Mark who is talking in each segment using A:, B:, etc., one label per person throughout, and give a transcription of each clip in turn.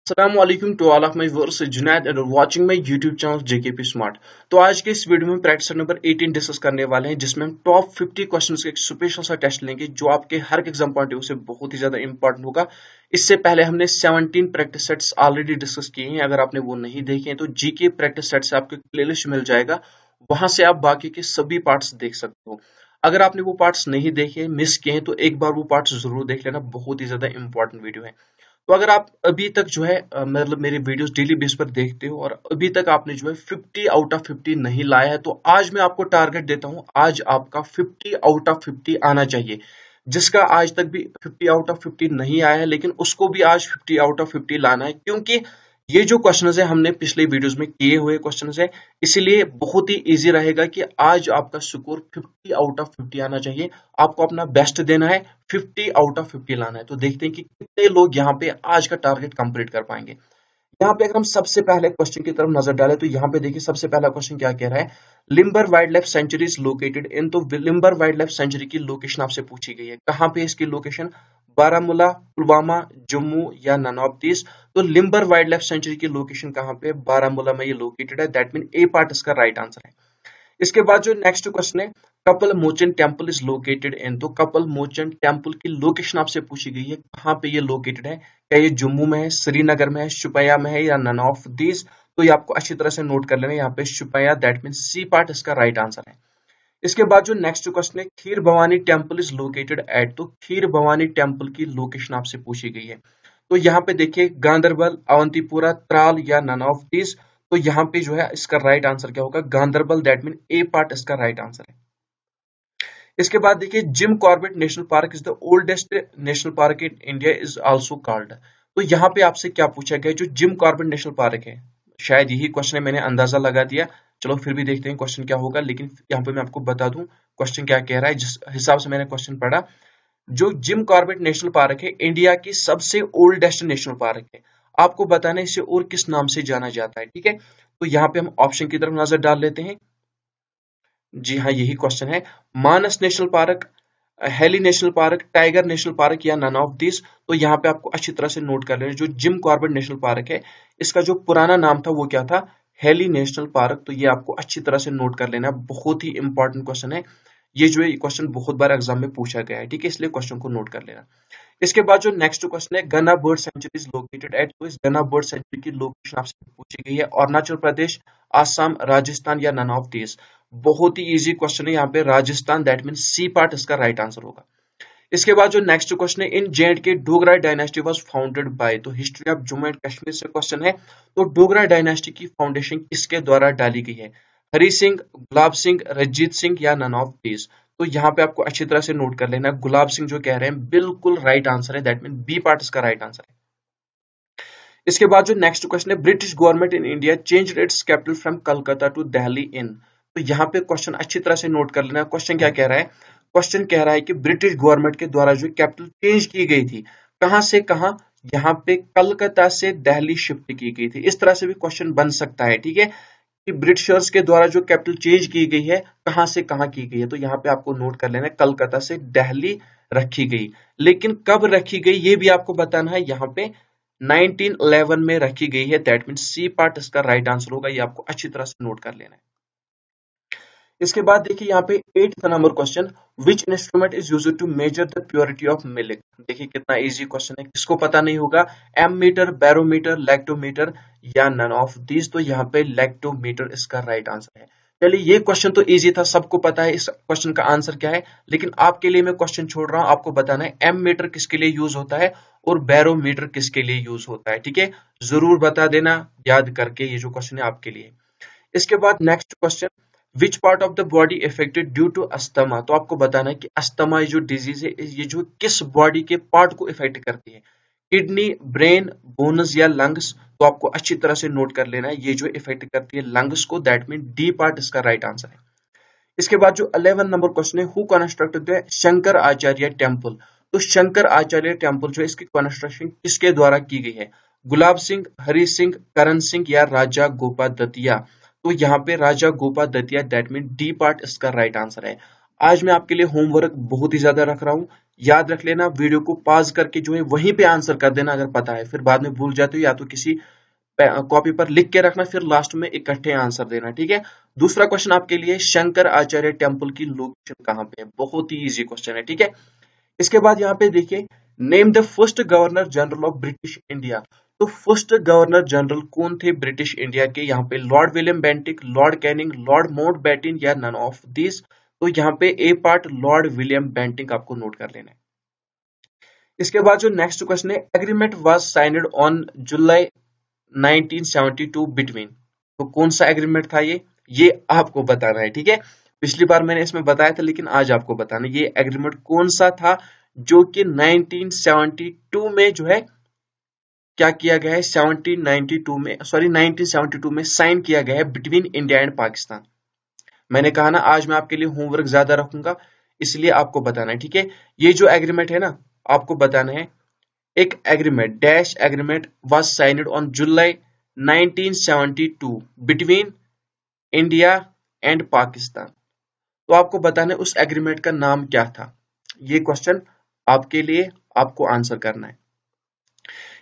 A: Assalamualaikum to all of my viewers. Junaid and watching my YouTube channel JKP Smart. तो आज के इस video में प्रैक्टिस नंबर 18 डिस्कस करने वाले हैं, जिसमें हम टॉप 50 क्वेश्चंस का एक स्पेशल सा टेस्ट लेंगे जो आपके हर एक एग्जाम पॉइंट ऑफ व्यू से बहुत ही ज्यादा इंपॉर्टेंट होगा। इससे पहले हमने 17 प्रैक्टिस सेट्स ऑलरेडी डिस्कस किए हैं। अगर आपने वो नहीं देखे हैं तो जीके प्रैक्टिस सेट्स आपको प्लेलिस्ट मिल जाएगा, वहां से आप बाकी के सभी पार्ट्स देख सकते हो। अगर आपने वो पार्ट्स नहीं देखे, मिस किए हैं, तो एक बार वो पार्ट्स जरूर देख लेना, बहुत ही ज्यादा इंपॉर्टेंट वीडियो है। तो अगर आप अभी तक जो है मतलब मेरे वीडियोस डेली बेस पर देखते हो और अभी तक आपने जो है 50 आउट ऑफ 50 नहीं लाया है, तो आज मैं आपको टारगेट देता हूं, आज आपका 50 आउट ऑफ 50 आना चाहिए। जिसका आज तक भी 50 आउट ऑफ 50 नहीं आया है, लेकिन उसको भी आज 50 आउट ऑफ 50 लाना है, क्योंकि ये जो क्वेश्चंस है हमने पिछले वीडियोस में किए हुए क्वेश्चंस है, इसलिए बहुत ही इजी रहेगा कि आज आपका स्कोर 50 आउट ऑफ 50 आना चाहिए। आपको अपना बेस्ट देना है, 50 आउट ऑफ 50 लाना है। तो देखते हैं कि कितने लोग यहाँ पे आज का टारगेट कंप्लीट कर पाएंगे। यहाँ पे अगर हम सबसे पहले क्वेश्चन की तरफ नजर डालें तो यहाँ पे देखिए सबसे पहला क्वेश्चन क्या कह रहा है। Limber wild life sanctuary is located इन, तो लिम्बर वाइल्ड लाइफ सेंचुरी की लोकेशन आपसे पूछी गई है। कहाँ पे इसकी लोकेशन? बारामूला, पुलवामा, जम्मू या नन ऑफ दिस। तो लिम्बर वाइल्ड लाइफ सेंचुरी की लोकेशन कहाँ पे? बारामूला में ये लोकेटेड है। दैट मीन ए पार्ट इसका राइट आंसर है। इसके बाद जो नेक्स्ट क्वेश्चन है, couple Mochan temple is located इन, तो कपल मोचन टेम्पल की लोकेशन आपसे पूछी गई है, कहाँ पे ये लोकेटेड है? क्या ये जम्मू में है, श्रीनगर में है, शुपैया में है या नन ऑफ दिस? तो ये आपको अच्छी तरह से नोट कर लेना, यहाँ पे शुपैया, दैट मीन सी पार्ट इसका राइट आंसर है। इसके बाद जो नेक्स्ट क्वेश्चन है, Kheer Bhawani temple is located at, तो खीर भवानी टेम्पल की लोकेशन आपसे पूछी गई है। तो यहाँ पे देखिए गांधरबल, अवंतीपुरा, त्राल या नन ऑफ दिस। तो यहाँ पे जो है इसका राइट आंसर क्या होगा? Ganderbal, that mean A part इसका राइट आंसर है। इसके बाद देखिए Jim Corbett national park is the oldest national park in India is also called. तो यहाँ पे आपसे क्या पूछा गया? जो जिम कॉर्बेट नेशनल पार्क है, शायद यही क्वेश्चन है, मैंने अंदाजा लगा दिया। चलो फिर भी देखते हैं क्वेश्चन क्या होगा, लेकिन यहाँ पे मैं आपको बता दूं क्वेश्चन क्या कह रहा है जिस हिसाब से मैंने क्वेश्चन पढ़ा। जो जिम कॉर्बेट नेशनल पार्क है, इंडिया की सबसे ओल्डेस्ट नेशनल पार्क है। आपको बताना है इसे और किस नाम से जाना जाता है, ठीक है। तो यहाँ पे हम ऑप्शन की तरफ नजर डाल लेते हैं। जी हाँ, यही क्वेश्चन है। मानस नेशनल पार्क, हेली national park, tiger national park या नन ऑफ दिस। तो यहाँ पे आपको अच्छी तरह से नोट कर लेना, जो जिम कॉर्बेट नेशनल पार्क है, इसका जो पुराना नाम था वो क्या था? Heli national park. तो ये आपको अच्छी तरह से नोट कर लेना, बहुत ही इंपॉर्टेंट क्वेश्चन है। ये जो है क्वेश्चन बहुत बार एग्जाम में पूछा गया है, ठीक है, इसलिए क्वेश्चन को नोट कर लेना। इसके बाद जो नेक्स्ट क्वेश्चन है, गन्ना bird sanctuary is located at, तो इस गन्ना बर्ड सेंचुरी की लोकेशन आपसे पूछी गई है। अरुणाचल प्रदेश, आसाम, राजस्थान या नन ऑफ दिस। बहुत ही इजी क्वेश्चन है, यहाँ पे Rajasthan, that mean C part इसका राइट आंसर होगा। इसके बाद जो नेक्स्ट क्वेश्चन है, in J and K Dogra dynasty was founded by, तो history of Jammu and Kashmir से क्वेश्चन है। तो डोगरा डायनेस्टी की फाउंडेशन किसके द्वारा डाली गई है? हरि सिंह, गुलाब सिंह, रंजीत सिंह या नन ऑफ दिस। तो यहाँ पे आपको अच्छी तरह से नोट कर लेना, गुलाब सिंह जो कह रहे हैं बिल्कुल राइट आंसर है, दैट मीन बी पार्ट इसका राइट आंसर है। इसके बाद जो नेक्स्ट क्वेश्चन है, British government in India changed its capital from Calcutta to Delhi in. तो यहाँ पे क्वेश्चन अच्छी तरह से नोट कर लेना। क्वेश्चन क्या कह रहा है? क्वेश्चन कह रहा है कि ब्रिटिश गवर्नमेंट के द्वारा जो कैपिटल चेंज की गई थी, कहां से कहां? यहाँ पे कलकत्ता से दिल्ली शिफ्ट की गई थी। इस तरह से भी क्वेश्चन बन सकता है, ठीक है, कि ब्रिटिशर्स के द्वारा जो कैपिटल चेंज की गई है, कहां से कहां की गई है। तो यहाँ पे आपको नोट कर लेना, कलकत्ता से दिल्ली रखी गई, लेकिन कब रखी गई ये भी आपको बताना है। यहाँ पे 1911 में रखी गई है, दैट मीन सी पार्ट इसका राइट आंसर होगा। ये आपको अच्छी तरह से नोट कर लेना है। इसके बाद देखिए यहाँ पे 8th number question, which instrument is used to measure the purity of milk. देखिए कितना इजी क्वेश्चन है, किसको पता नहीं होगा? एममीटर, बैरोमीटर, लैक्टोमीटर या नन ऑफ दिस। तो यहाँ पे लैक्टोमीटर इसका राइट आंसर है। चलिए ये क्वेश्चन तो इजी था, सबको पता है इस क्वेश्चन का आंसर क्या है, लेकिन आपके लिए मैं क्वेश्चन छोड़ रहा हूं, आपको बताना है एम मीटर किसके लिए यूज होता है और बैरोमीटर किसके लिए यूज होता है, ठीक है। जरूर बता देना याद करके, ये जो क्वेश्चन है आपके लिए। इसके बाद next question, which part of the body affected due to asthma. तो आपको बताना है कि अस्थमा ये जो डिजीज है, ये जो किस बॉडी के पार्ट को इफेक्ट करती है? किडनी, ब्रेन, बोन्स या लंग्स। तो आपको अच्छी तरह से नोट कर लेना है, ये जो इफेक्ट करती है लंग्स को, दैट मीन डी पार्ट इसका राइट आंसर है। इसके बाद जो 11 नंबर क्वेश्चन है, who constructed the Shankar Acharya temple. तो शंकर आचार्य टेम्पल जो है, इसकी कंस्ट्रक्शन किसके द्वारा की गई है? गुलाब सिंह, हरि सिंह, करण सिंह या राजा गोपा दतिया। तो यहाँ पे राजा गोपा Datia, that mean D part इसका राइट आंसर है। आज मैं आपके लिए होमवर्क बहुत ही ज्यादा रख रहा हूँ, याद रख लेना, वीडियो को पॉज करके जो है वहीं पे आंसर कर देना अगर पता है, फिर बाद में भूल जाते हो या तो किसी कॉपी पर लिख के रखना, फिर लास्ट में इकट्ठे आंसर देना, ठीक है। दूसरा क्वेश्चन आपके लिए, शंकर आचार्य टेम्पल की लोकेशन कहाँ पे है, बहुत ही इजी क्वेश्चन है, ठीक है। इसके बाद यहाँ पे देखिए, name the first governor general of British India. तो फर्स्ट गवर्नर जनरल कौन थे ब्रिटिश इंडिया के, यहाँ पे Lord William Bentinck, Lord Canning, Lord Mountbatten या नन ऑफ दिस। तो यहाँ पे ए पार्ट लॉर्ड विलियम बेंटिक आपको नोट कर लेना है। इसके बाद जो नेक्स्ट क्वेश्चन है, agreement was signed on July 1972 between. तो कौन सा एग्रीमेंट था ये आपको बताना है, ठीक है। पिछली बार मैंने इसमें बताया था, लेकिन आज आपको बताना है ये एग्रीमेंट कौन सा था जो कि 1972 में जो है क्या किया गया है, 1792 में, सॉरी 1972 में साइन किया गया है बिटवीन इंडिया एंड पाकिस्तान। मैंने कहा ना आज मैं आपके लिए होमवर्क ज्यादा रखूंगा, इसलिए आपको बताना है, ठीक है। ये जो एग्रीमेंट है ना, आपको बताना है, एक agreement dash agreement was signed on July 1972 between India and Pakistan. तो आपको बताना है उस एग्रीमेंट का नाम क्या था। ये क्वेश्चन आपके लिए, आपको आंसर करना है।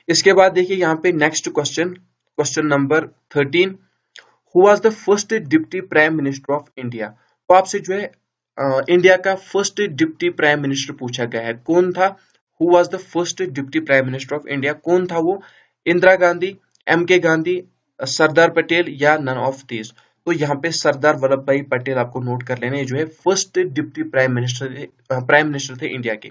A: इसके बाद देखिए यहाँ पे next question, question number 13, who was the first deputy prime minister of India. तो आपसे जो है इंडिया का फर्स्ट डिप्टी प्राइम मिनिस्टर पूछा गया है, कौन था। Who was the first deputy prime minister of India, कौन था वो, इंदिरा गांधी, एम के गांधी, सरदार पटेल या नन ऑफ दिस। तो यहाँ पे सरदार वल्लभ भाई पटेल आपको नोट कर लेना है, जो है फर्स्ट डिप्टी प्राइम मिनिस्टर थे इंडिया के।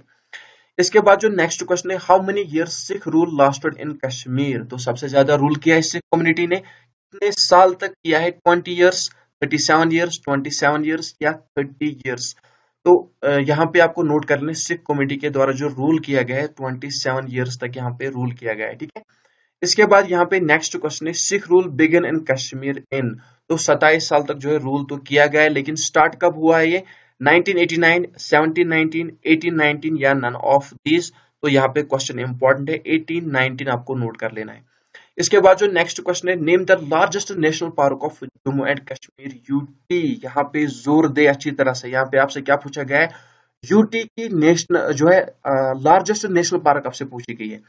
A: इसके बाद जो नेक्स्ट क्वेश्चन है, how many years Sikh rule lasted in Kashmir. तो सबसे ज्यादा रूल किया है सिख कम्युनिटी ने, कितने साल तक किया है, 20 इयर्स, 37 इयर्स, 27 इयर्स या 30 इयर्स। तो यहाँ पे आपको नोट कर लें, सिख कम्युनिटी के द्वारा जो रूल किया गया है 27 इयर्स तक यहाँ पे रूल किया गया है, ठीक है। इसके बाद यहाँ पे नेक्स्ट क्वेश्चन है, Sikh rule begin in Kashmir in. तो 27 साल तक जो है रूल तो किया गया है, लेकिन स्टार्ट कब हुआ है ये, 1989, 1719, 1819 या नन ऑफ दिस। तो यहाँ पे क्वेश्चन इंपॉर्टेंट है, 1819 आपको नोट कर लेना है। इसके बाद जो नेक्स्ट क्वेश्चन है, name the largest national park of Jammu and Kashmir UT. यहाँ पे जोर दे अच्छी तरह से, यहाँ पे आपसे क्या पूछा गया है, यूटी की नेशनल जो है लार्जेस्ट नेशनल पार्क आपसे पूछी गई है।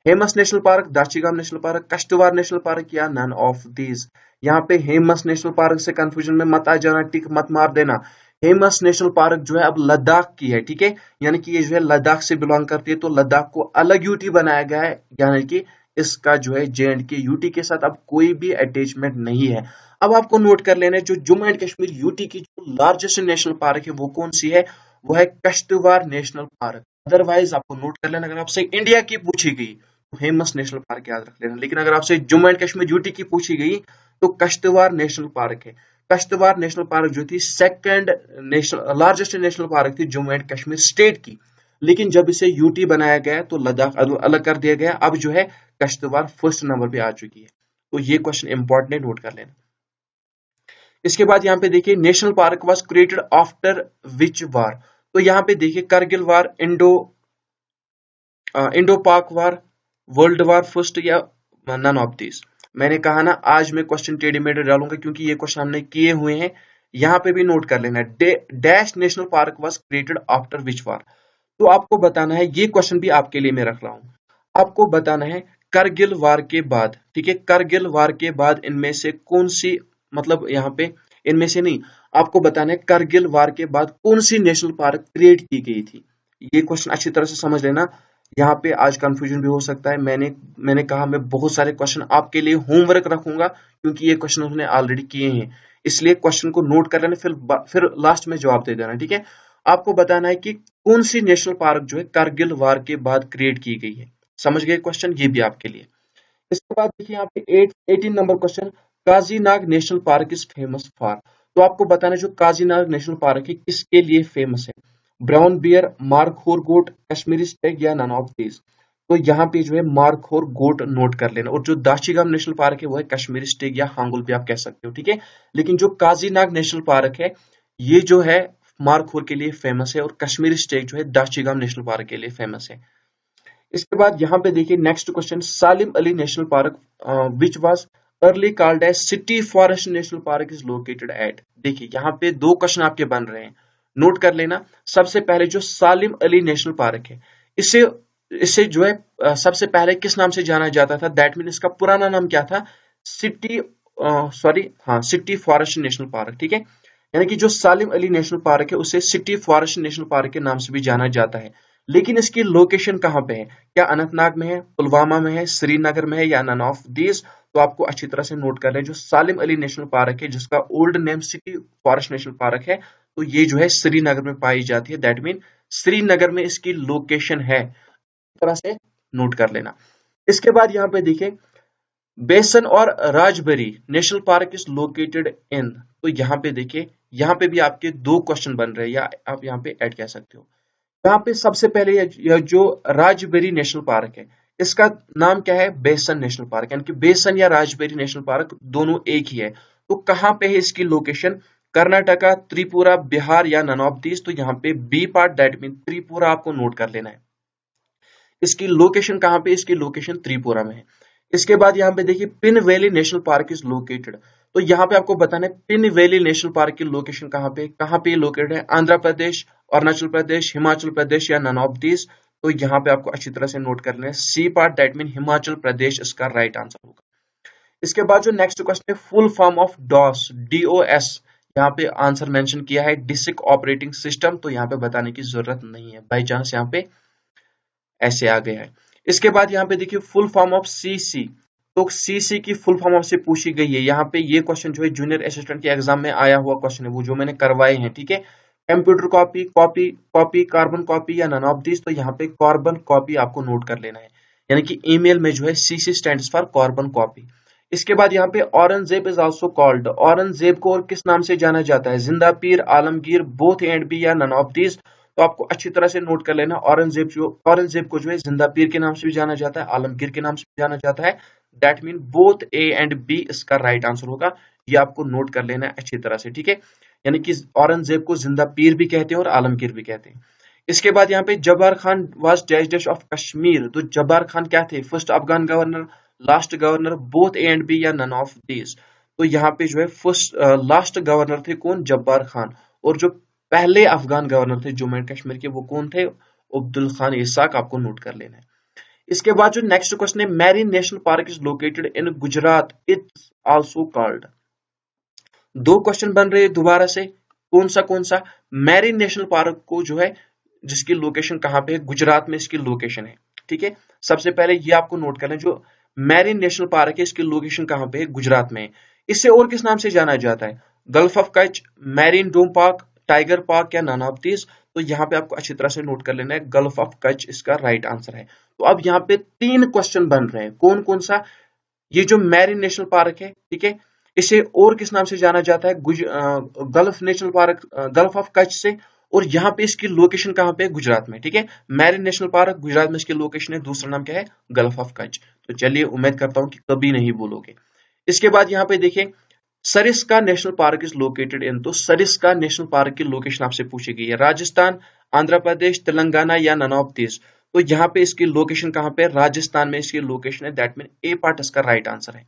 A: Hemis national park, Dachigam national park, Kishtwar national park या नन ऑफ दीज। यहाँ पे हेमस नेशनल पार्क से कंफ्यूजन में मत आ जाना, टिक मत मार देना। हेमस नेशनल पार्क जो है अब लद्दाख की है, ठीक है, यानी कि ये जो है लद्दाख से बिलोंग करती है, तो लद्दाख को अलग यूटी बनाया गया है, यानी कि इसका जो है जे एंड के यूटी के साथ अब कोई भी अटैचमेंट नहीं है। अब आपको नोट कर लेना है, जो जम्मू एंड कश्मीर यूटी की जो लार्जेस्ट नेशनल पार्क है वो कौन सी है, वो है कश्तवार नेशनल पार्क। अदरवाइज आपको नोट कर लेना, अगर आपसे इंडिया की पूछी गई तो हेमस नेशनल पार्क याद रख लेना, लेकिन अगर आपसे जम्मू एंड कश्मीर यूटी की पूछी गई तो कश्तवार नेशनल पार्क है। कश्तवार नेशनल पार्क जो थी second national largest national park थी जम्मू एंड कश्मीर स्टेट की, लेकिन जब इसे यूटी बनाया गया तो लद्दाख अलग कर दिया गया, अब जो है कश्तवार फर्स्ट नंबर पे आ चुकी है। तो ये क्वेश्चन इंपॉर्टेंट है, नोट कर लेना। इसके बाद यहाँ पे देखिए, national park was created after which war. तो यहाँ पे देखिए, Kargil war, Indo Pak war, world war first या नन ऑफ दिस। मैंने कहा ना आज मैं क्वेश्चन टेढ़े मेढ़े डालूंगा, क्योंकि ये क्वेश्चन हमने किए हुए हैं, यहाँ पे भी नोट कर लेना है। Dash national park was created after which war. तो आपको बताना है, ये क्वेश्चन भी आपके लिए मैं रख रहा हूं, आपको बताना है करगिल वार के बाद, ठीक है, करगिल वार के बाद इनमें से कौन सी, मतलब यहाँ पे इनमें से नहीं, आपको बताना है करगिल वार के बाद कौन सी नेशनल पार्क क्रिएट की गई थी। ये क्वेश्चन अच्छी तरह से समझ लेना, यहाँ पे आज कंफ्यूजन भी हो सकता है। मैंने कहा मैं बहुत सारे क्वेश्चन आपके लिए होमवर्क रखूंगा, क्योंकि ये क्वेश्चन उन्होंने ऑलरेडी किए हैं, इसलिए क्वेश्चन को नोट कर लेना, फिर लास्ट में जवाब दे देना, ठीक है। आपको बताना है कि कौन सी नेशनल पार्क जो है करगिल वार के बाद क्रिएट की गई है। समझ गए क्वेश्चन, ये भी आपके लिए। इसके बाद देखिए यहाँ पे 18 number question, Kazinag national park is famous for. तो आपको बताना है जो काजीनाग नेशनल पार्क है किसके लिए फेमस है, ब्राउन बियर, मार्खोर गोट, कश्मीरी स्टेग या नन ऑफ दीज। तो यहाँ पे जो है मार्खोर गोट नोट कर लेना, और जो दाशीगाम नेशनल पार्क है वो है कश्मीरी स्टेग या हांगुल भी आप कह सकते हो, ठीक है। लेकिन जो काजीनाग नेशनल पार्क है ये जो है मार्खोर के लिए फेमस है, और कश्मीरी स्टेग जो है दाशीगाम नेशनल पार्क के लिए फेमस है। इसके बाद यहाँ पे देखिए next question, Salim Ali national park which was early called as city forest national park is located at. देखिए यहाँ पे दो क्वेश्चन आपके बन रहे हैं, नोट कर लेना। सबसे पहले जो सालिम अली नेशनल पार्क है, इसे इसे जो है सबसे पहले किस नाम से जाना जाता था, दैट मीन इसका पुराना नाम क्या था, city city forest national park, ठीक है। यानी कि जो सालिम अली नेशनल पार्क है उसे सिटी फॉरेस्ट नेशनल पार्क के नाम से भी जाना जाता है। लेकिन इसकी लोकेशन कहाँ पे है, क्या अनंतनाग में है, पुलवामा में है, श्रीनगर में है, या नन ऑफ दीज। तो आपको अच्छी तरह से नोट कर लें, जो सालिम अली नेशनल पार्क है जिसका old name city forest national park है, तो ये जो है श्रीनगर में पाई जाती है, दैट मीन श्रीनगर में इसकी लोकेशन है, इस तरह से नोट कर लेना। इसके बाद यहाँ पे देखिए, बेसन और Rajbari national park is located इन। तो यहाँ पे देखिए, यहाँ पे भी आपके दो क्वेश्चन बन रहे हैं, या आप यहाँ पे ऐड कह सकते हो। यहाँ पे सबसे पहले यह जो राजबेरी नेशनल पार्क है, इसका नाम क्या है, बेसन नेशनल पार्क, यानी कि बेसन या राजबेरी नेशनल पार्क दोनों एक ही है। तो कहाँ पे है इसकी लोकेशन, कर्नाटका, त्रिपुरा, बिहार, या नन ऑफ दीज। तो यहाँ पे B part, that mean Tripura आपको नोट कर लेना है। इसकी लोकेशन कहाँ पे, इसकी लोकेशन त्रिपुरा में है। इसके बाद यहाँ पे देखिए, pin valley national park is located. तो यहाँ पे आपको बताना है पिन वैली नेशनल पार्क की लोकेशन कहाँ पे लोकेटेड है, आंध्र प्रदेश, अरुणाचल प्रदेश, हिमाचल प्रदेश, या नन ऑफ दिस। तो यहाँ पे आपको अच्छी तरह से नोट कर लेना है, C part, that mean Himachal Pradesh इसका राइट आंसर होगा। इसके बाद जो नेक्स्ट क्वेश्चन है, full form of DOS, DOS, यहाँ पे आंसर मेंशन किया है डिस्क ऑपरेटिंग सिस्टम। तो यहाँ पे बताने की जरूरत नहीं है, बाई चांस यहाँ पे ऐसे आ गया है। इसके बाद यहाँ पे देखिए, फुल फॉर्म ऑफ CC। तो CC की फुल फॉर्म आपसे पूछी गई है। यहाँ पे ये क्वेश्चन जो है जूनियर असिस्टेंट के एग्जाम में आया हुआ क्वेश्चन है, वो जो मैंने करवाए हैं, ठीक है। Computer copy, copy, carbon copy, या नन ऑफ दिस। तो यहाँ पे कार्बन कॉपी आपको नोट कर लेना है, यानी कि ईमेल में जो है CC stands for carbon copy. इसके बाद यहाँ पे Aurangzeb is also called, Aurangzeb को और किस नाम से जाना जाता है, जिंदा पीर, आलमगीर, बोथ एंड बी, या नन ऑफ दिस। तो आपको अच्छी तरह से नोट कर लेना, औरंगजेब को जो है जिंदा पीर के नाम से भी जाना जाता है, आलमगीर के नाम से भी जाना जाता है, that mean both A and B इसका राइट आंसर होगा। ये आपको नोट कर लेना है अच्छी तरह से, ठीक है। यानी कि औरंगजेब को जिंदा पीर भी कहते हैं और आलमगीर भी कहते हैं। इसके बाद यहाँ पे Jabbar Khan was dash dash of Kashmir. तो जब्बार खान क्या थे, first Afghan governor, last governor, both A and B, या नन ऑफ दीज। तो यहाँ पे जो है फर्स्ट लास्ट गवर्नर थे कौन, जब्बार खान। और जो पहले अफगान गवर्नर थे जम्मू एंड कश्मीर के, वो कौन थे, अब्दुल खान इसाक। आपको नोट कर लेना है। इसके बाद जो नेक्स्ट क्वेश्चन है, marine national park is located in Gujarat, it's also called. दो क्वेश्चन बन रहे हैं दोबारा से, कौन सा, मैरीन नेशनल पार्क को जो है जिसकी लोकेशन कहाँ पे है, गुजरात में इसकी लोकेशन है, ठीक है। सबसे पहले ये आपको नोट करना है, जो मैरीन नेशनल पार्क है इसकी लोकेशन कहाँ पे है, गुजरात में है। इसे और किस नाम से जाना जाता है, gulf of Kutch, marine dome park, tiger park, या नन ऑफ दिस। तो यहाँ पे आपको अच्छी तरह से नोट कर लेना है, गल्फ ऑफ कच्छ इसका राइट आंसर है। तो अब यहाँ पे तीन क्वेश्चन बन रहे हैं, कौन सा, ये जो मैरीन नेशनल पार्क है, ठीक है, इसे और किस नाम से जाना जाता है, gulf national park, gulf of Kutch से। और यहाँ पे इसकी लोकेशन कहाँ पे है, गुजरात में, ठीक है। मैरीन नेशनल पार्क गुजरात में इसकी लोकेशन है, दूसरा नाम क्या है, गल्फ ऑफ कच्छ। तो चलिए, उम्मीद करता हूं कि कभी नहीं बोलोगे। इसके बाद यहाँ पे देखिए, Sariska national park is located इन। तो सरिस्का नेशनल पार्क की लोकेशन आपसे पूछी गई है, राजस्थान, आंध्र प्रदेश, तेलंगाना, या नन ऑफ दिस। तो यहाँ पे इसकी लोकेशन कहाँ पे, राजस्थान में इसकी लोकेशन है, दैट मीन ए पार्ट इसका राइट आंसर है।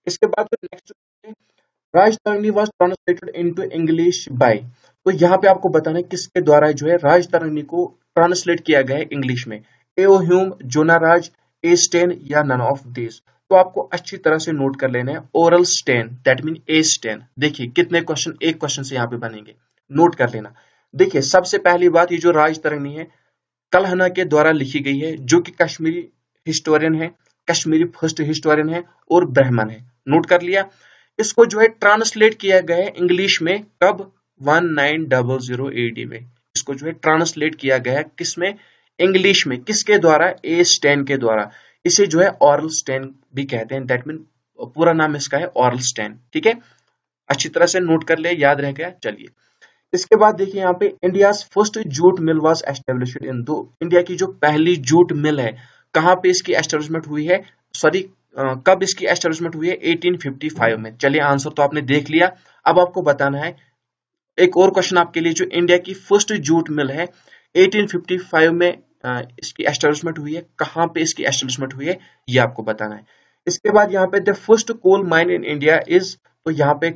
A: इसके बाद जो next, Rajatarangini was translated into English by. तो यहाँ पे आपको बताना है किसके द्वारा जो है राजतरंगी को ट्रांसलेट किया गया है इंग्लिश में, AO Hume, Jonaraj, A Stein, या नन ऑफ दिस। तो आपको अच्छी तरह से नोट कर लेना है, Aurel Stein, that mean A Stein. देखिए कितने क्वेश्चन एक क्वेश्चन से यहाँ पे बनेंगे, नोट कर लेना। देखिए सबसे पहली बात, ये जो राजतरंगी है कल्हना के द्वारा लिखी गई है, जो कि कश्मीरी हिस्टोरियन है, कश्मीरी फर्स्ट हिस्टोरियन है और ब्राह्मण है, नोट कर लिया। इसको जो है ट्रांसलेट किया गया है इंग्लिश में, कब, 1900 AD में। इसको जो है ट्रांसलेट किया गया है किसमें, इंग्लिश में, किसके द्वारा, ए स्टेन के द्वारा। इसे जो है ऑरल स्टेन भी कहते हैं, दैट मीन पूरा नाम इसका है ऑरल स्टेन, ठीक है। अच्छी तरह से नोट कर ले, याद रह गया। चलिए इसके बाद देखिए, यहाँ पे India first jute mill was established in. दो इंडिया की जो पहली जूट मिल है, कहाँ पे इसकी एस्टेब्लिशमेंट हुई है, सॉरी कब इसकी एस्टेब्लिशमेंट हुई है, 1855 में। चलिए आंसर तो आपने देख लिया, अब आपको बताना है एक और क्वेश्चन आपके लिए, जो इंडिया की फर्स्ट जूट मिल है 1855 में इसकी एस्टेब्लिशमेंट हुई है, कहाँ पे इसकी एस्टेब्लिशमेंट हुई है, ये आपको बताना है। इसके बाद यहाँ पे the first coal mine in India is. तो यहाँ पे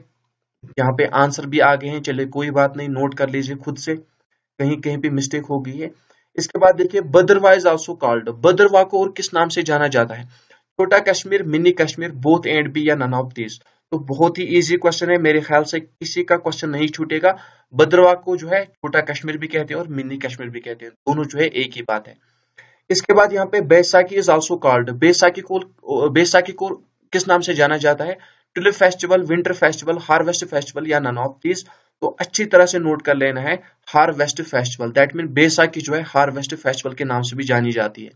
A: यहाँ पे आंसर भी आ गए हैं, चलिए कोई बात नहीं, नोट कर लीजिए खुद से, कहीं कहीं पे मिस्टेक हो गई है। इसके बाद देखिए Bhadrawah is also called, Bhadrawah को और किस नाम से जाना जाता है? छोटा Kashmir, mini Kashmir, both and B, या नन ऑफ दिस? तो बहुत ही इजी क्वेश्चन है, मेरे ख्याल से किसी का क्वेश्चन नहीं छूटेगा। भद्रवाह को जो है छोटा कश्मीर भी कहते हैं और मिनी कश्मीर भी कहते हैं, दोनों जो है एक ही बात है। इसके बाद यहाँ पे Baisakhi is also called, Baisakhi को किस नाम से जाना जाता है? Tulip festival, winter festival, harvest festival, या नन ऑफ दिस? तो अच्छी तरह से नोट कर लेना है, harvest festival, that mean Baisakhi जो है हार्वेस्ट फेस्टिवल के नाम से भी जानी जाती है।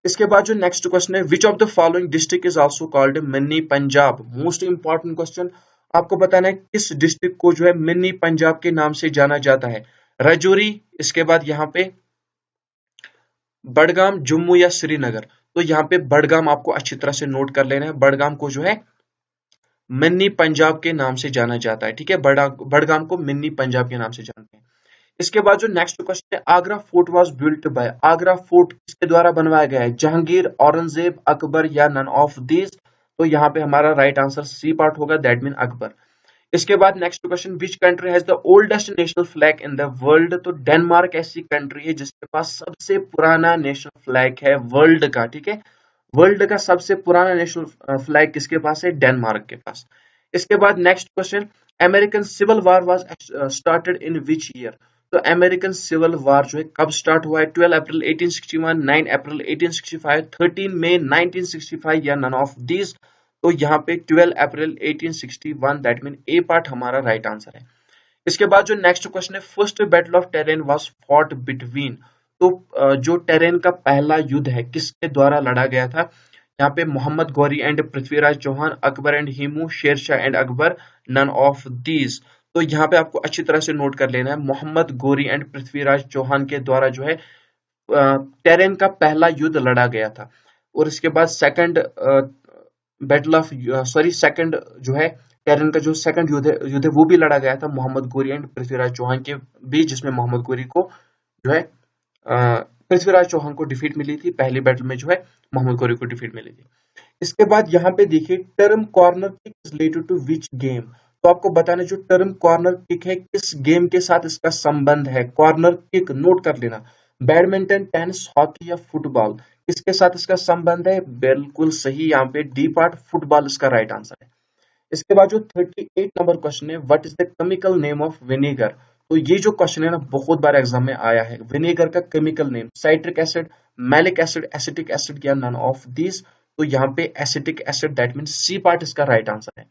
A: इसके बाद जो नेक्स्ट क्वेश्चन है, which of the following district is also called mini Punjab? Most important question, आपको बताना है किस डिस्ट्रिक्ट को जो है मिनी पंजाब के नाम से जाना जाता है? राजौरी, इसके बाद यहाँ पे बड़गाम, जम्मू, या श्रीनगर? तो यहाँ पे बड़गाम आपको अच्छी तरह से नोट कर लेना है, बड़गाम को जो है मिनी पंजाब के नाम से जाना जाता है, ठीक है, बड़गाम को मिनी पंजाब के नाम से जानते हैं। इसके बाद जो नेक्स्ट क्वेश्चन है, Agra fort was built by, Agra fort किसके द्वारा बनवाया गया है? जहांगीर, औरंगजेब, अकबर, या नन ऑफ दिस? तो यहाँ पे हमारा राइट आंसर सी पार्ट होगा, दैट मीन अकबर। इसके बाद next question, which country has the oldest national flag in the world? तो डेनमार्क ऐसी कंट्री है जिसके पास सबसे पुराना नेशनल फ्लैग है वर्ल्ड का, ठीक है, वर्ल्ड का सबसे पुराना नेशनल फ्लैग किसके पास है? डेनमार्क के पास। इसके बाद next question, American civil war was started in which year? तो अमेरिकन सिविल वॉर जो है कब स्टार्ट हुआ है? 12 अप्रैल 1861, 9 अप्रैल 1865, 13 मई 1965, या नन ऑफ दीज? तो यहाँ पे 12 अप्रैल 1861, दैट मीन ए पार्ट हमारा राइट आंसर है। इसके बाद जो नेक्स्ट क्वेश्चन है, first battle of terrain was fought between? तो जो टेरेन का पहला युद्ध है किसके द्वारा लड़ा गया था? यहाँ पे Mohammad Ghori and Prithviraj Chauhan, Akbar and Hemu, Sher Shah and Akbar, none of these? तो यहाँ पे आपको अच्छी तरह से नोट कर लेना है, मोहम्मद गौरी एंड पृथ्वीराज चौहान के द्वारा जो है टेरेन का पहला युद्ध लड़ा गया था। और इसके बाद सेकंड जो है टेरेन का जो सेकंड युद्ध है वो भी लड़ा गया था मोहम्मद गौरी एंड पृथ्वीराज चौहान के बीच, जिसमें मोहम्मद गौरी को जो है पृथ्वीराज चौहान को डिफीट मिली थी, पहली बैटल में जो है मोहम्मद गौरी को डिफीट मिली थी। इसके बाद यहाँ पे देखिए, term corner kick is related to which game? तो आपको बताना जो टर्म कॉर्नर किक है किस गेम के साथ इसका संबंध है? कॉर्नर किक नोट कर लेना, बैडमिंटन, टेनिस, हॉकी, या फुटबॉल? किसके साथ इसका संबंध है? बिल्कुल सही, यहाँ पे डी पार्ट फुटबॉल इसका राइट आंसर है। इसके बाद जो 38 नंबर क्वेश्चन है, what is the chemical name of vinegar? तो ये जो क्वेश्चन है ना बहुत बार एग्जाम में आया है, विनेगर का chemical name, citric acid, malic acid, acetic acid, या नन ऑफ दिस? तो यहाँ पे acetic acid, that mean C part इसका राइट आंसर है।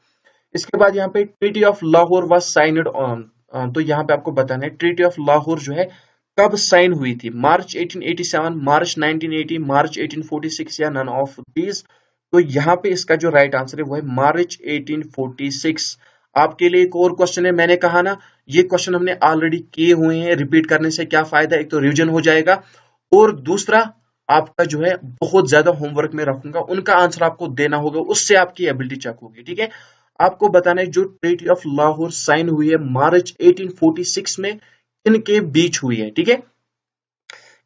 A: इसके बाद यहाँ पे treaty of Lahore was signed on, तो यहाँ पे आपको बताना है ट्रीटी ऑफ लाहौर जो है कब साइन हुई थी? मार्च 1887, मार्च 1980, मार्च 1846, या नन ऑफ दीज? तो यहाँ पे इसका जो राइट आंसर है वो है मार्च 1846। आपके लिए एक और क्वेश्चन है, मैंने कहा ना ये क्वेश्चन हमने ऑलरेडी किए हुए हैं, रिपीट करने से क्या फायदा, एक तो रिवीजन हो जाएगा और दूसरा आपका जो है बहुत ज्यादा होमवर्क में रखूंगा, उनका आंसर आपको देना होगा, उससे आपकी एबिलिटी चेक होगी, ठीक है। आपको बताना है जो ट्रीटी ऑफ लाहौर साइन हुई है मार्च 1846 में किनके बीच हुई है, ठीक है।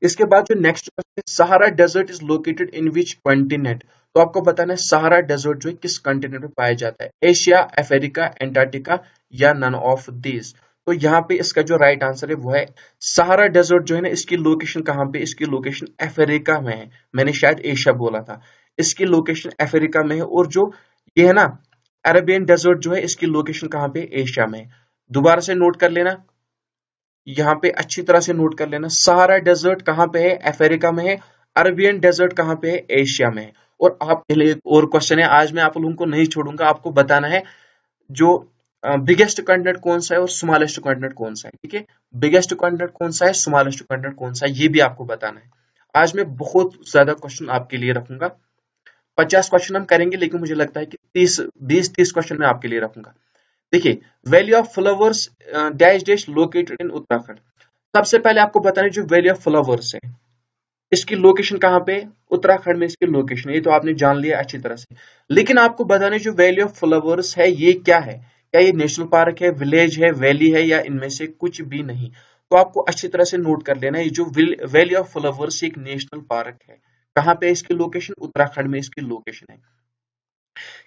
A: इसके बाद जो next question, Sahara desert is located in which continent? तो आपको बताना है सहारा डेजर्ट जो है किस कॉन्टिनेंट में पाया जाता है? एशिया, अफ्रीका, एंटार्क्टिका, या नन ऑफ दिस? तो यहाँ पे इसका जो राइट आंसर है वो है सहारा डेजर्ट जो है ना, इसकी लोकेशन कहाँ पे? इसकी लोकेशन अफ्रीका में है, मैंने शायद एशिया बोला था, इसकी लोकेशन अफ्रीका में है। और जो ये है ना अरेबियन डेजर्ट जो है इसकी लोकेशन कहाँ पे? एशिया में। दोबारा से नोट कर लेना, यहाँ पे अच्छी तरह से नोट कर लेना, सहारा डेजर्ट कहाँ पे है? अफ्रीका में है। अरेबियन डेजर्ट कहाँ पे है? एशिया में है। और आपके लिए एक और क्वेश्चन है, आज मैं आप लोगों को नहीं छोड़ूंगा, आपको बताना है जो बिगेस्ट कॉन्टिनेंट कौन सा है और स्मॉलेस्ट कॉन्टिनेंट कौन सा है, ठीक है। बिगेस्ट कॉन्टिनेंट कौन सा है, स्मॉलेस्ट कॉन्टिनेंट कौन सा है, ये भी आपको बताना है। आज मैं बहुत ज्यादा क्वेश्चन आपके लिए रखूंगा, 50 क्वेश्चन हम करेंगे, लेकिन मुझे लगता है कि 20-30 क्वेश्चन मैं आपके लिए रखूंगा। देखिए, valley of flowers dash dash located in Uttarakhand. सबसे पहले आपको बताना है जो वैली ऑफ फ्लावर्स है इसकी लोकेशन कहाँ पे? उत्तराखंड में इसकी लोकेशन है, ये तो आपने जान लिया अच्छी तरह से। लेकिन आपको बताना है जो वैली ऑफ फ्लावर्स है ये क्या है? क्या ये नेशनल पार्क है, विलेज है, वैली है, या इनमें से कुछ भी नहीं? तो आपको अच्छी तरह से नोट कर लेना है, ये जो वैली ऑफ फ्लावर्स एक नेशनल पार्क है। कहाँ पे इसकी लोकेशन? उत्तराखंड में इसकी लोकेशन है।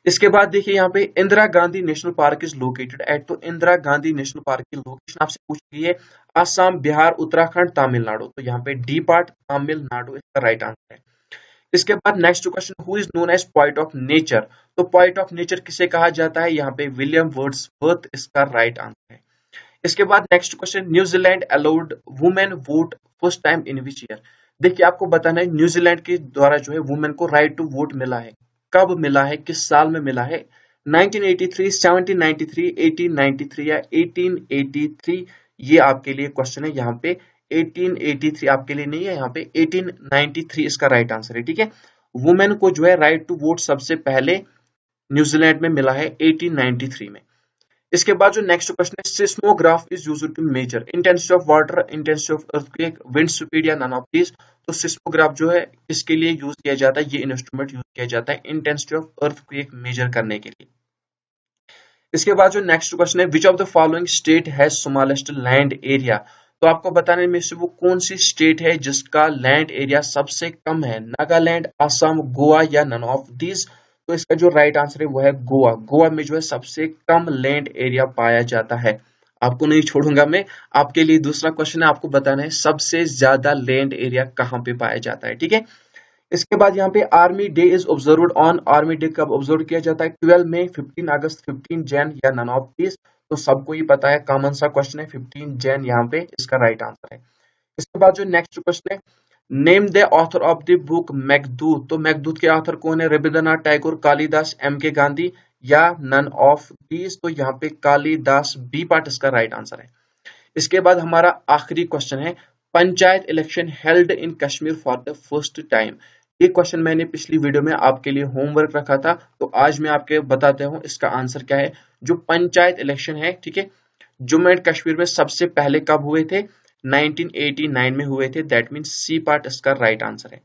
A: इसके बाद देखिए यहाँ पे Indira Gandhi national park is located at, तो इंदिरा गांधी नेशनल पार्क की लोकेशन आपसे पूछ गई है आसाम, बिहार, उत्तराखंड, तमिलनाडु, तो यहाँ पे डी पार्ट तमिलनाडु इसका राइट आंसर है। इसके बाद next question, who is known as point of nature, तो पॉइंट ऑफ नेचर किसे कहा जाता है, यहाँ पे विलियम वर्ड्सवर्थ इसका राइट आंसर है। इसके बाद next question, New Zealand allowed women vote first time in which year, देखिए आपको बताना है न्यूजीलैंड के द्वारा जो है वुमेन को राइट टू वोट मिला है, कब मिला है, किस साल में मिला है, 1983, 1793, 1893 या 1883, ये आपके लिए क्वेश्चन है यहाँ पे। 1883 आपके लिए नहीं है, यहाँ पे 1893 इसका राइट आंसर है, ठीक है। वुमेन को जो है राइट टू वोट सबसे पहले न्यूजीलैंड में मिला है 1893 में। इसके बाद जो नेक्स्ट क्वेश्चन है, seismograph is used to measure intensity of water, intensity of earthquake, wind speed या नन ऑफ दीज, तो सिस्मोग्राफ जो है किसके लिए यूज किया जाता है, ये इंस्ट्रूमेंट यूज किया जाता है इंटेंसिटी ऑफ अर्थक्वेक मेजर करने के लिए। इसके बाद जो नेक्स्ट क्वेश्चन है, which of the following state has smallest land area, तो आपको बताने में से वो कौन सी स्टेट है जिसका लैंड एरिया सबसे कम है, नागालैंड, असम, गोवा या नन ऑफ दीज, तो इसका जो राइट आंसर है वो है गोवा। गोवा में जो है सबसे कम लैंड एरिया पाया जाता है। आपको नहीं छोड़ूंगा मैं, आपके लिए दूसरा क्वेश्चन है, आपको बताना है सबसे ज्यादा लैंड एरिया कहाँ पे पाया जाता है, ठीक है। इसके बाद यहाँ पे army day is observed on, army day कब ऑब्जर्व किया जाता है, 12 मई, 15 अगस्त, 15 जैन या नन ऑफ दिस, तो सबको ही पता है, कॉमन सा क्वेश्चन है, 15 जैन यहाँ पे इसका राइट आंसर है। इसके बाद जो नेक्स्ट क्वेश्चन है, name the author of the book Meghdoot, तो मेघदूत के ऑथर कौन है, रविंद्रनाथ टैगोर, कालिदास, एम के गांधी या नन ऑफ दीज, तो यहाँ पे कालिदास, बी पार्ट इसका राइट आंसर है। इसके बाद हमारा आखिरी क्वेश्चन है, panchayat election held in Kashmir for the first time, ये क्वेश्चन मैंने पिछली वीडियो में आपके लिए होमवर्क रखा था, तो आज मैं आपके बताता हूं इसका आंसर क्या है। जो पंचायत इलेक्शन है, ठीक है, जम्मू एंड कश्मीर में सबसे पहले कब हुए थे, 1989 में हुए थे, दैट मीन्स सी पार्ट इसका राइट आंसर है।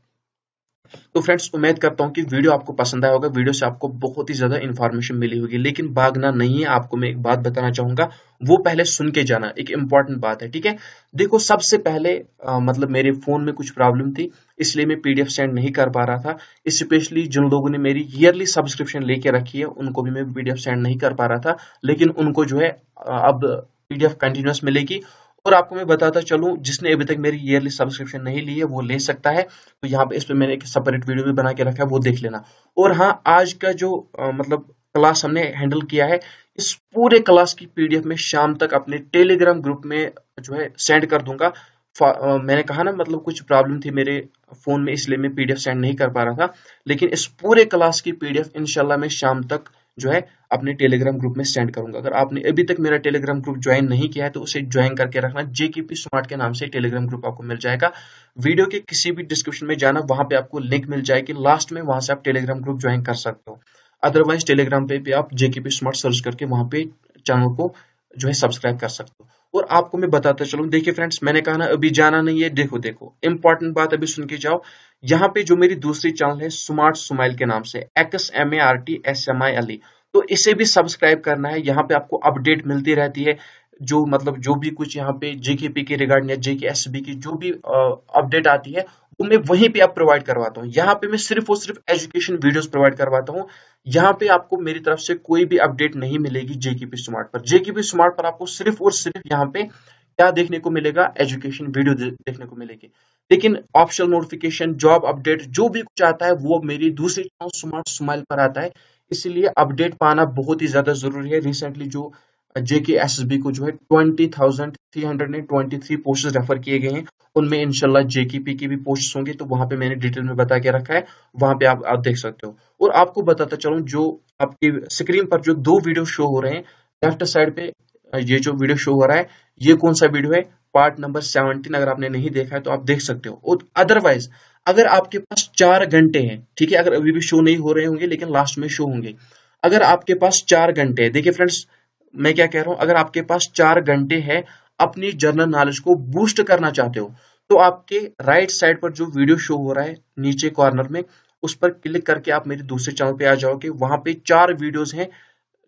A: तो फ्रेंड्स, उम्मीद करता हूं कि वीडियो आपको पसंद आया होगा, वीडियो से आपको बहुत ही ज्यादा इन्फॉर्मेशन मिली होगी, लेकिन भागना नहीं है, आपको मैं एक बात बताना चाहूंगा, वो पहले सुन के जाना, एक इंपॉर्टेंट बात है, ठीक है। देखो सबसे पहले मतलब मेरे फोन में कुछ प्रॉब्लम थी, इसलिए मैं पीडीएफ सेंड नहीं कर पा रहा था, स्पेशली जिन लोगों ने मेरी ईयरली सब्सक्रिप्शन लेके रखी है उनको भी मैं पीडीएफ सेंड नहीं कर पा रहा था, लेकिन उनको जो है अब पीडीएफ कंटिन्यूअस मिलेगी। और आपको मैं बताता चलूं, जिसने अभी तक मेरी ईयरली सब्सक्रिप्शन नहीं ली है वो ले सकता है, तो यहाँ पे इस पे मैंने एक सेपरेट वीडियो भी बना के रखा है, वो देख लेना। और हाँ, आज का जो मतलब क्लास हमने हैंडल किया है, इस पूरे क्लास की पीडीएफ में शाम तक अपने टेलीग्राम ग्रुप में जो है सेंड कर दूंगा। मैंने कहा ना, मतलब कुछ प्रॉब्लम थी मेरे फोन में, इसलिए मैं पीडीएफ सेंड नहीं कर पा रहा था, लेकिन इस पूरे क्लास की पीडीएफ इंशाल्लाह मैं शाम तक जो है अपने टेलीग्राम ग्रुप में सेंड करूंगा। अगर आपने अभी तक मेरा टेलीग्राम ग्रुप ज्वाइन नहीं किया है तो उसे ज्वाइन करके रखना, जेकेपी स्मार्ट के नाम से टेलीग्राम ग्रुप आपको मिल जाएगा। वीडियो के किसी भी डिस्क्रिप्शन में जाना, वहां पे आपको लिंक मिल जाएगी लास्ट में, वहां से आप टेलीग्राम ग्रुप ज्वाइन कर सकते हो। अदरवाइज टेलीग्राम पे भी आप जेकेपी स्मार्ट सर्च करके वहां पे चैनल को जो है सब्सक्राइब कर सकते हो। और आपको मैं बताता चलूं, देखिए फ्रेंड्स, मैंने कहा ना अभी जाना नहीं है, देखो देखो इंपॉर्टेंट बात अभी सुन के जाओ। यहाँ पे जो मेरी दूसरी चैनल है स्मार्ट स्माइल के नाम से, XMARTSMILE, तो इसे भी सब्सक्राइब करना है। यहाँ पे आपको अपडेट मिलती रहती है, जो मतलब जो भी कुछ यहाँ पे जेकेपी के रिगार्डिंग या जेकेएसबी की जो भी अपडेट आती है वो मैं वहीं पे आप प्रोवाइड करवाता हूँ। यहाँ पे मैं सिर्फ और सिर्फ एजुकेशन वीडियोस प्रोवाइड करवाता हूँ। यहाँ पे आपको मेरी तरफ से कोई भी अपडेट नहीं मिलेगी जेकेपी स्मार्ट पर। जेकेपी स्मार्ट पर आपको सिर्फ और सिर्फ यहाँ पे क्या देखने को मिलेगा, एजुकेशन वीडियो देखने को मिलेगी। लेकिन ऑप्शनल नोटिफिकेशन, जॉब अपडेट, जो भी कुछ आता है वो मेरी दूसरी चैनल स्मार्ट स्माइल पर आता है, इसलिए अपडेट पाना बहुत ही ज्यादा जरूरी है। रिसेंटली जो जेकेएसबी को जो है 20,323 पोस्ट रेफर किए गए हैं, उनमें इंशाल्लाह जेकेपी की भी पोस्ट होंगे, तो वहां पे मैंने डिटेल में बता के रखा है, वहां पे आप देख सकते हो। और आपको बताता चलूं, जो आपकी स्क्रीन पर जो दो वीडियो शो हो रहे हैं लेफ्ट साइड पे, ये जो वीडियो शो हो रहा है ये कौन सा वीडियो है, पार्ट नंबर 17। अगर आपने नहीं देखा है तो आप देख सकते हो। और अदरवाइज अगर आपके पास 4 घंटे हैं, ठीक है, अगर अभी भी शो नहीं हो रहे होंगे लेकिन लास्ट में शो होंगे, अगर आपके पास 4 घंटे है, देखिए फ्रेंड्स मैं क्या कह रहा हूं, अगर आपके पास 4 घंटे है, अपनी जनरल नॉलेज को बूस्ट करना चाहते हो, तो आपके राइट साइड पर जो वीडियो शो हो रहा है नीचे कॉर्नर में, उस पर क्लिक करके आप मेरे दूसरे चैनल पे आ जाओगे। वहां पे 4 वीडियोस हैं,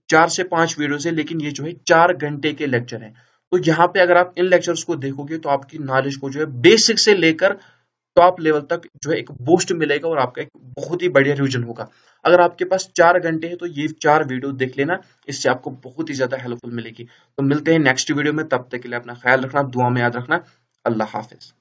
A: 4 से 5 वीडियोस है, लेकिन ये जो है 4 घंटे के लेक्चर है। तो यहाँ पे अगर आप इन लेक्चर्स को देखोगे तो आपकी नॉलेज को जो है बेसिक से लेकर टॉप लेवल तक जो है एक बूस्ट मिलेगा और आपका एक बहुत ही बढ़िया रिवीजन होगा। अगर आपके पास 4 घंटे है तो ये 4 वीडियो देख लेना, इससे आपको बहुत ही ज्यादा हेल्पफुल मिलेगी। तो मिलते हैं नेक्स्ट वीडियो में, तब तक के लिए अपना ख्याल रखना, दुआ में याद रखना। अल्लाह हाफिज।